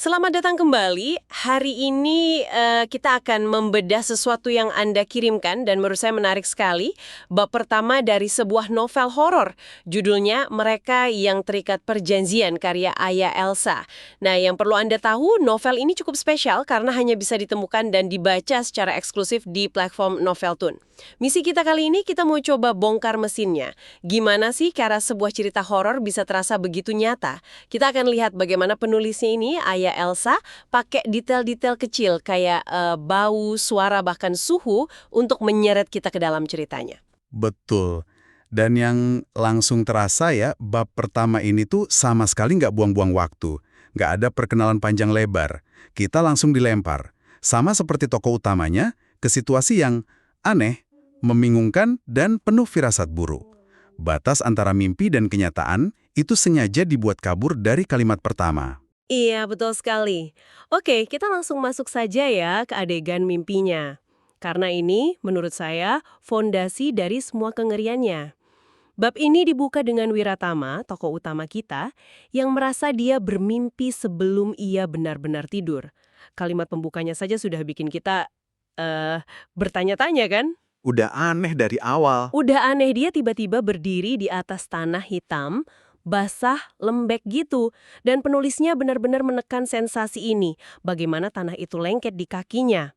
Selamat datang kembali. Hari ini kita akan membedah sesuatu yang Anda kirimkan dan menurut saya menarik sekali. Bab pertama dari sebuah novel horor. Judulnya Mereka Yang Terikat Perjanjian karya Aya Elsa. Nah, yang perlu Anda tahu, novel ini cukup spesial karena hanya bisa ditemukan dan dibaca secara eksklusif di platform Noveltoon. Misi kita kali ini kita mau coba bongkar mesinnya. Gimana sih cara sebuah cerita horor bisa terasa begitu nyata? Kita akan lihat bagaimana penulisnya ini, Aya Elsa, pakai detail-detail kecil kayak bau, suara, bahkan suhu untuk menyeret kita ke dalam ceritanya. Betul. Dan yang langsung terasa ya, bab pertama ini tuh sama sekali nggak buang-buang waktu. Nggak ada perkenalan panjang lebar. Kita langsung dilempar. Sama seperti tokoh utamanya, ke situasi yang aneh, membingungkan, dan penuh firasat buruk. Batas antara mimpi dan kenyataan itu sengaja dibuat kabur dari kalimat pertama. Iya, betul sekali. Oke, kita langsung masuk saja ya ke adegan mimpinya. Karena ini, menurut saya, fondasi dari semua kengeriannya. Bab ini dibuka dengan Wiratama, tokoh utama kita, yang merasa dia bermimpi sebelum ia benar-benar tidur. Kalimat pembukanya saja sudah bikin kita, bertanya-tanya kan? Udah aneh dari awal. Udah aneh dia tiba-tiba berdiri di atas tanah hitam, basah, lembek gitu. Dan penulisnya benar-benar menekan sensasi ini, bagaimana tanah itu lengket di kakinya.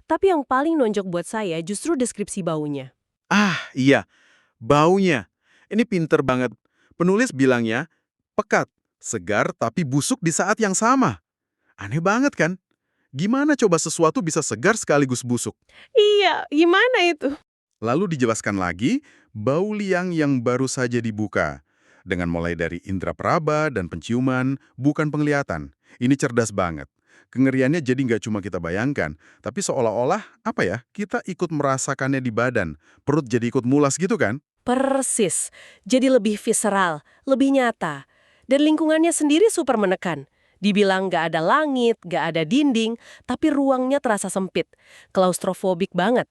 Tapi yang paling nonjok buat saya justru deskripsi baunya. Ah, iya. Baunya. Ini pinter banget. Penulis bilangnya, pekat, segar tapi busuk di saat yang sama. Aneh banget kan? Gimana coba sesuatu bisa segar sekaligus busuk? Iya, gimana itu? Lalu dijelaskan lagi, bau liang yang baru saja dibuka. Dengan mulai dari indera peraba dan penciuman, bukan penglihatan. Ini cerdas banget. Kengeriannya jadi nggak cuma kita bayangkan, tapi seolah-olah, kita ikut merasakannya di badan. Perut jadi ikut mulas gitu kan? Persis. Jadi lebih visceral, lebih nyata. Dan lingkungannya sendiri super menekan. Dibilang nggak ada langit, nggak ada dinding, tapi ruangnya terasa sempit. Klaustrofobik banget.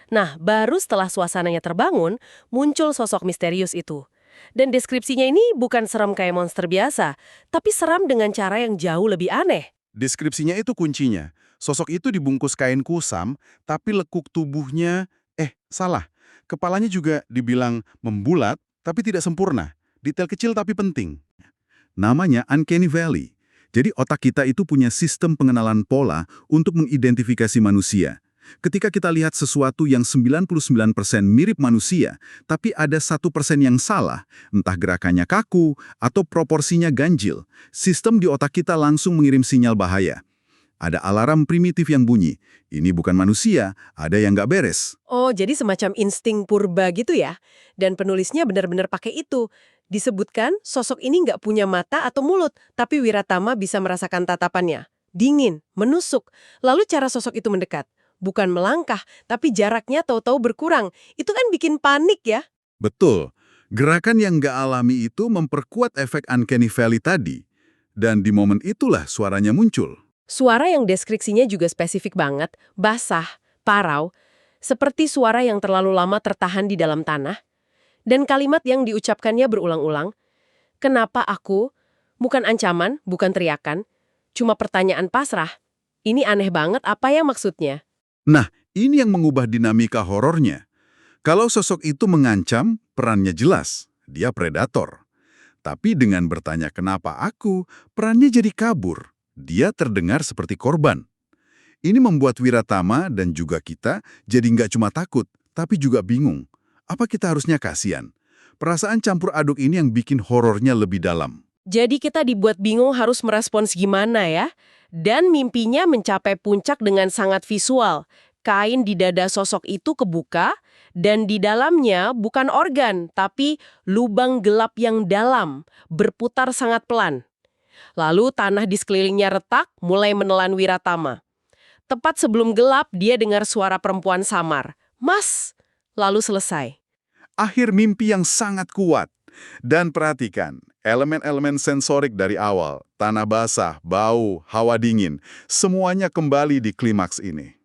Nah, baru setelah suasananya terbangun, muncul sosok misterius itu. Dan deskripsinya ini bukan seram kayak monster biasa, tapi seram dengan cara yang jauh lebih aneh. Deskripsinya itu kuncinya. Sosok itu dibungkus kain kusam, tapi lekuk tubuhnya, salah. Kepalanya juga dibilang membulat, tapi tidak sempurna. Detail kecil tapi penting. Namanya Uncanny Valley. Jadi otak kita itu punya sistem pengenalan pola untuk mengidentifikasi manusia. Ketika kita lihat sesuatu yang 99% mirip manusia, tapi ada 1% yang salah, entah gerakannya kaku atau proporsinya ganjil, sistem di otak kita langsung mengirim sinyal bahaya. Ada alarm primitif yang bunyi, ini bukan manusia, ada yang nggak beres. Oh, jadi semacam insting purba gitu ya? Dan penulisnya benar-benar pakai itu. Disebutkan sosok ini nggak punya mata atau mulut, tapi Wiratama bisa merasakan tatapannya. Dingin, menusuk. Lalu cara sosok itu mendekat. Bukan melangkah, tapi jaraknya tahu-tahu berkurang. Itu kan bikin panik ya? Betul, gerakan yang nggak alami itu memperkuat efek Uncanny Valley tadi. Dan di momen itulah suaranya muncul. Suara yang deskripsinya juga spesifik banget, basah, parau, seperti suara yang terlalu lama tertahan di dalam tanah. Dan kalimat yang diucapkannya berulang-ulang, kenapa aku? Bukan ancaman, bukan teriakan, cuma pertanyaan pasrah. Ini aneh banget, apa ya maksudnya? Nah, ini yang mengubah dinamika horornya. Kalau sosok itu mengancam, perannya jelas, dia predator. Tapi dengan bertanya kenapa aku, perannya jadi kabur. Dia terdengar seperti korban. Ini membuat Wiratama dan juga kita jadi nggak cuma takut, tapi juga bingung. Apa kita harusnya kasihan? Perasaan campur aduk ini yang bikin horornya lebih dalam. Jadi kita dibuat bingung harus merespons gimana ya? Dan mimpinya mencapai puncak dengan sangat visual. Kain di dada sosok itu kebuka, dan di dalamnya bukan organ, tapi lubang gelap yang dalam, berputar sangat pelan. Lalu tanah di sekelilingnya retak, mulai menelan Wiratama. Tepat sebelum gelap, dia dengar suara perempuan samar. Mas! Lalu selesai. Akhir mimpi yang sangat kuat. Dan perhatikan, elemen-elemen sensorik dari awal, tanah basah, bau, hawa dingin, semuanya kembali di klimaks ini.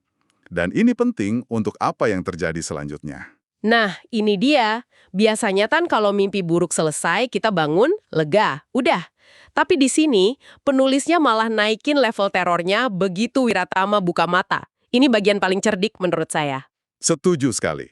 Dan ini penting untuk apa yang terjadi selanjutnya. Nah, ini dia. Biasanya kan kalau mimpi buruk selesai, kita bangun, lega. Udah. Tapi di sini, penulisnya malah naikin level terornya begitu Wiratama buka mata. Ini bagian paling cerdik menurut saya. Setuju sekali.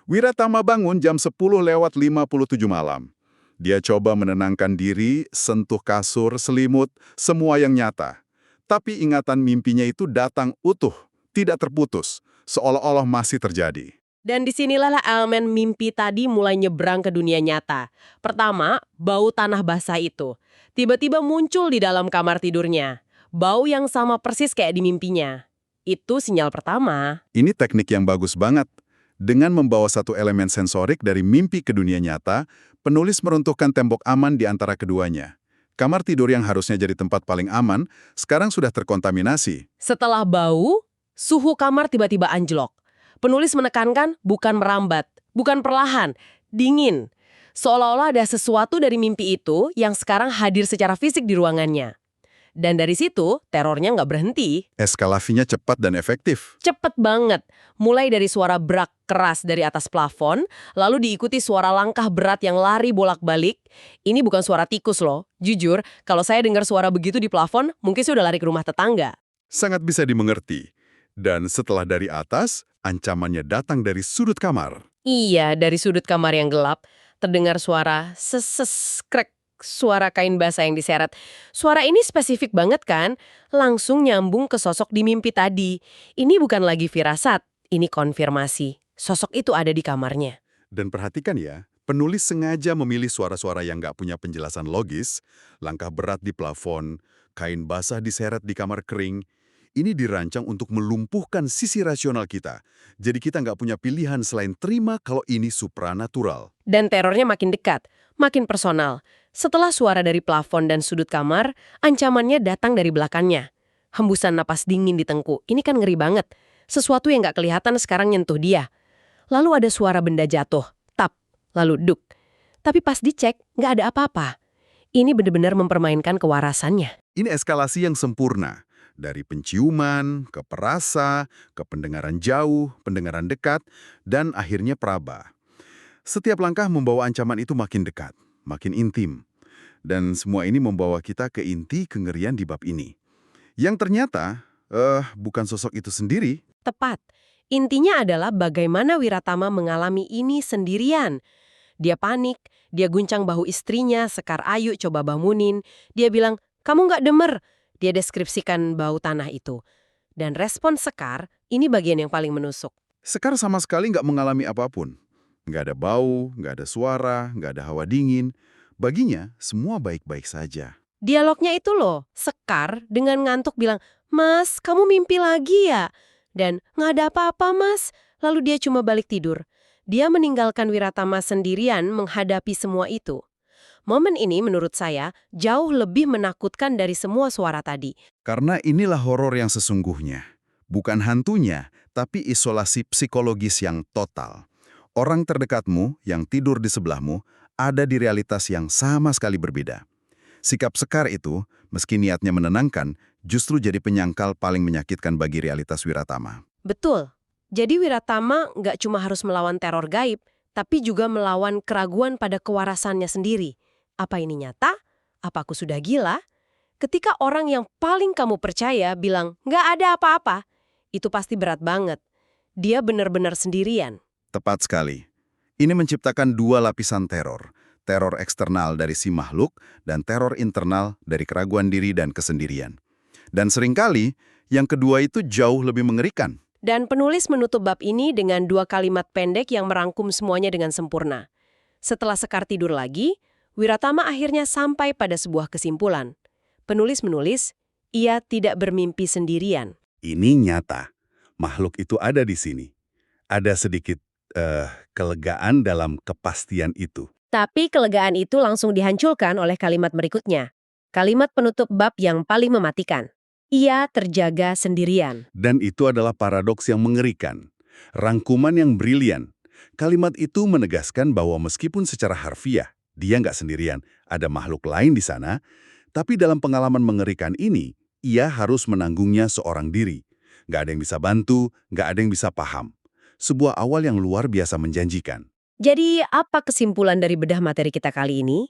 Wiratama bangun jam 10:57 malam. Dia coba menenangkan diri, sentuh kasur, selimut, semua yang nyata. Tapi ingatan mimpinya itu datang utuh, tidak terputus, seolah-olah masih terjadi. Dan disinilah elemen mimpi tadi mulai nyebrang ke dunia nyata. Pertama, bau tanah basah itu. Tiba-tiba muncul di dalam kamar tidurnya. Bau yang sama persis kayak di mimpinya. Itu sinyal pertama. Ini teknik yang bagus banget. Dengan membawa satu elemen sensorik dari mimpi ke dunia nyata, penulis meruntuhkan tembok aman di antara keduanya. Kamar tidur yang harusnya jadi tempat paling aman, sekarang sudah terkontaminasi. Setelah bau, suhu kamar tiba-tiba anjlok. Penulis menekankan bukan merambat, bukan perlahan, dingin. Seolah-olah ada sesuatu dari mimpi itu yang sekarang hadir secara fisik di ruangannya. Dan dari situ, terornya nggak berhenti. Eskalasinya cepat dan efektif. Cepet banget. Mulai dari suara brak keras dari atas plafon, lalu diikuti suara langkah berat yang lari bolak-balik. Ini bukan suara tikus loh. Jujur, kalau saya dengar suara begitu di plafon, mungkin saya udah lari ke rumah tetangga. Sangat bisa dimengerti. Dan setelah dari atas, ancamannya datang dari sudut kamar. Iya, dari sudut kamar yang gelap, terdengar suara seses krek, suara kain basah yang diseret. Suara ini spesifik banget kan? Langsung nyambung ke sosok di mimpi tadi. Ini bukan lagi firasat, ini konfirmasi. Sosok itu ada di kamarnya. Dan perhatikan ya, penulis sengaja memilih suara-suara yang nggak punya penjelasan logis, langkah berat di plafon, kain basah diseret di kamar kering. Ini dirancang untuk melumpuhkan sisi rasional kita. Jadi kita nggak punya pilihan selain terima kalau ini supranatural. Dan terornya makin dekat, makin personal. Setelah suara dari plafon dan sudut kamar, ancamannya datang dari belakangnya. Hembusan napas dingin di tengkuk, ini kan ngeri banget. Sesuatu yang nggak kelihatan sekarang nyentuh dia. Lalu ada suara benda jatuh, tap, lalu duk. Tapi pas dicek, nggak ada apa-apa. Ini benar-benar mempermainkan kewarasannya. Ini eskalasi yang sempurna. Dari penciuman, ke perasa, ke pendengaran jauh, pendengaran dekat, dan akhirnya peraba. Setiap langkah membawa ancaman itu makin dekat, makin intim. Dan semua ini membawa kita ke inti kengerian di bab ini. Yang ternyata, bukan sosok itu sendiri. Tepat. Intinya adalah bagaimana Wiratama mengalami ini sendirian. Dia panik, dia guncang bahu istrinya, Sekar Ayu coba bangunin. Dia bilang, kamu nggak demer. Dia deskripsikan bau tanah itu. Dan respon Sekar, ini bagian yang paling menusuk. Sekar sama sekali nggak mengalami apapun. Nggak ada bau, nggak ada suara, nggak ada hawa dingin. Baginya, semua baik-baik saja. Dialognya itu loh, Sekar dengan ngantuk bilang, Mas, kamu mimpi lagi ya? Dan nggak ada apa-apa mas, lalu dia cuma balik tidur. Dia meninggalkan Wiratama sendirian menghadapi semua itu. Momen ini menurut saya jauh lebih menakutkan dari semua suara tadi. Karena inilah horor yang sesungguhnya. Bukan hantunya, tapi isolasi psikologis yang total. Orang terdekatmu yang tidur di sebelahmu ada di realitas yang sama sekali berbeda. Sikap Sekar itu, meski niatnya menenangkan, justru jadi penyangkal paling menyakitkan bagi realitas Wiratama. Betul. Jadi Wiratama nggak cuma harus melawan teror gaib, tapi juga melawan keraguan pada kewarasannya sendiri. Apa ini nyata? Apa aku sudah gila? Ketika orang yang paling kamu percaya bilang, nggak ada apa-apa, itu pasti berat banget. Dia benar-benar sendirian. Tepat sekali. Ini menciptakan dua lapisan teror. Teror eksternal dari si makhluk dan teror internal dari keraguan diri dan kesendirian. Dan seringkali, yang kedua itu jauh lebih mengerikan. Dan penulis menutup bab ini dengan dua kalimat pendek yang merangkum semuanya dengan sempurna. Setelah Sekar tidur lagi, Wiratama akhirnya sampai pada sebuah kesimpulan. Penulis menulis, ia tidak bermimpi sendirian. Ini nyata. Makhluk itu ada di sini. Ada sedikit kelegaan dalam kepastian itu. Tapi kelegaan itu langsung dihancurkan oleh kalimat berikutnya. Kalimat penutup bab yang paling mematikan. Ia terjaga sendirian. Dan itu adalah paradoks yang mengerikan. Rangkuman yang brilian. Kalimat itu menegaskan bahwa meskipun secara harfiah, dia nggak sendirian, ada makhluk lain di sana, tapi dalam pengalaman mengerikan ini, ia harus menanggungnya seorang diri. Nggak ada yang bisa bantu, nggak ada yang bisa paham. Sebuah awal yang luar biasa menjanjikan. Jadi apa kesimpulan dari bedah materi kita kali ini?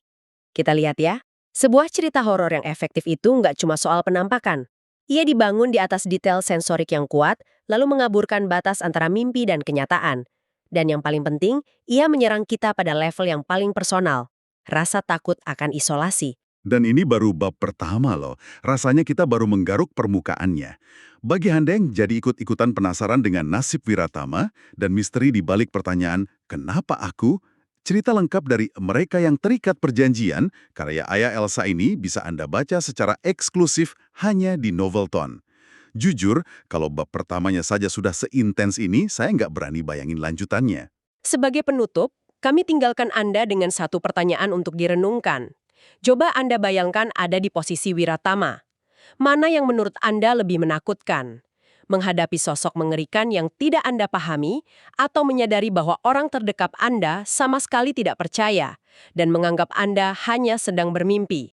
Kita lihat ya. Sebuah cerita horor yang efektif itu nggak cuma soal penampakan. Ia dibangun di atas detail sensorik yang kuat, lalu mengaburkan batas antara mimpi dan kenyataan. Dan yang paling penting, ia menyerang kita pada level yang paling personal. Rasa takut akan isolasi. Dan ini baru bab pertama loh. Rasanya kita baru menggaruk permukaannya. Bagi Anda yang jadi ikut-ikutan penasaran dengan nasib Wiratama dan misteri di balik pertanyaan, kenapa aku? Cerita lengkap dari Mereka yang Terikat Perjanjian, karya Aya Elsa ini bisa Anda baca secara eksklusif hanya di Novelton. Jujur, kalau bab pertamanya saja sudah seintens ini, saya nggak berani bayangin lanjutannya. Sebagai penutup, kami tinggalkan Anda dengan satu pertanyaan untuk direnungkan. Coba Anda bayangkan ada di posisi Wiratama. Mana yang menurut Anda lebih menakutkan? Menghadapi sosok mengerikan yang tidak Anda pahami, atau menyadari bahwa orang terdekat Anda sama sekali tidak percaya dan menganggap Anda hanya sedang bermimpi?